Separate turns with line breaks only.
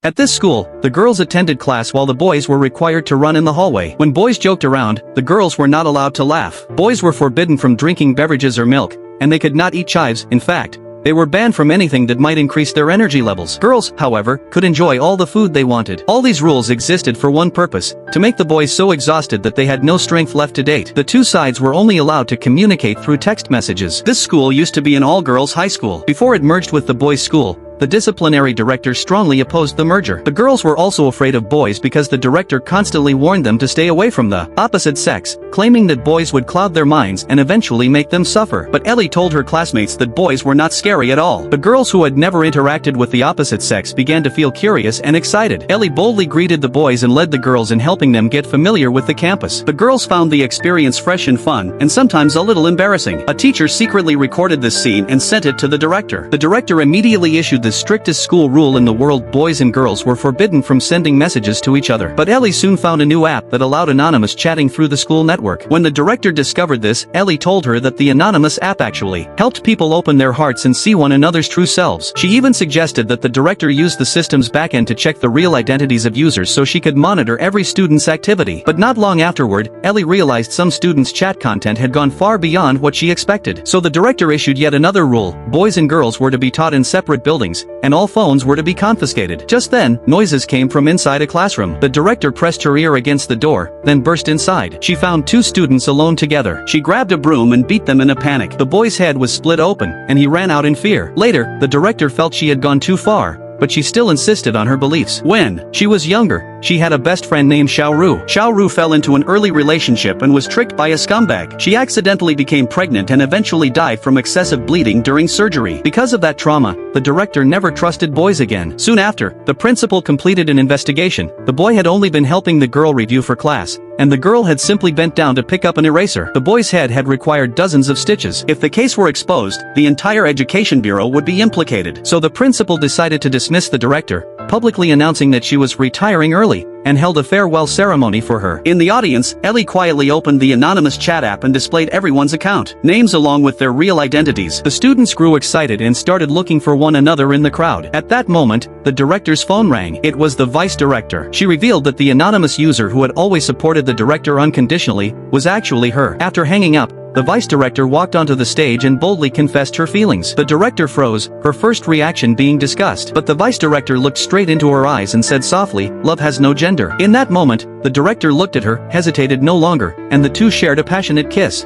At this school, the girls attended class while the boys were required to run in the hallway. When boys joked around, the girls were not allowed to laugh. Boys were forbidden from drinking beverages or milk, and they could not eat chives. In fact, they were banned from anything that might increase their energy levels. Girls, however, could enjoy all the food they wanted. All these rules existed for one purpose: to make the boys so exhausted that they had no strength left to date. The two sides were only allowed to communicate through text messages. This school used to be an all-girls high school. Before it merged with the boys' school, the disciplinary director strongly opposed the merger. The girls were also afraid of boys because the director constantly warned them to stay away from the opposite sex, claiming that boys would cloud their minds and eventually make them suffer. But Ellie told her classmates that boys were not scary at all. The girls who had never interacted with the opposite sex began to feel curious and excited. Ellie boldly greeted the boys and led the girls in helping them get familiar with the campus. The girls found the experience fresh and fun, and sometimes a little embarrassing. A teacher secretly recorded this scene and sent it to the director. The director immediately issued the strictest school rule in the world: boys and girls were forbidden from sending messages to each other. But Ellie soon found a new app that allowed anonymous chatting through the school network. When the director discovered this, Ellie told her that the anonymous app actually helped people open their hearts and see one another's true selves. She even suggested that the director use the system's backend to check the real identities of users so she could monitor every student's activity. But not long afterward, Ellie realized some students' chat content had gone far beyond what she expected. So the director issued yet another rule: boys and girls were to be taught in separate buildings, and all phones were to be confiscated. Just then, noises came from inside a classroom. The director pressed her ear against the door, then burst inside. She found two students alone together. She grabbed a broom and beat them in a panic. The boy's head was split open, and he ran out in fear. Later, the director felt she had gone too far, but she still insisted on her beliefs. When she was younger, she had a best friend named Xiaoru. Xiaoru fell into an early relationship and was tricked by a scumbag. She accidentally became pregnant and eventually died from excessive bleeding during surgery. Because of that trauma, the director never trusted boys again. Soon after, the principal completed an investigation. The boy had only been helping the girl review for class, and the girl had simply bent down to pick up an eraser. The boy's head had required dozens of stitches. If the case were exposed, the entire education bureau would be implicated. So the principal decided to dismiss the director, publicly announcing that she was retiring early, and held a farewell ceremony for her. In the audience, Ellie quietly opened the anonymous chat app and displayed everyone's account names along with their real identities. The students grew excited and started looking for one another in the crowd. At that moment, the director's phone rang. It was the vice director. She revealed that the anonymous user who had always supported the director unconditionally was actually her. After hanging up, the vice director walked onto the stage and boldly confessed her feelings. The director froze, her first reaction being disgust. But the vice director looked straight into her eyes and said softly, "Love has no gender." In that moment, the director looked at her, hesitated no longer, and the two shared a passionate kiss.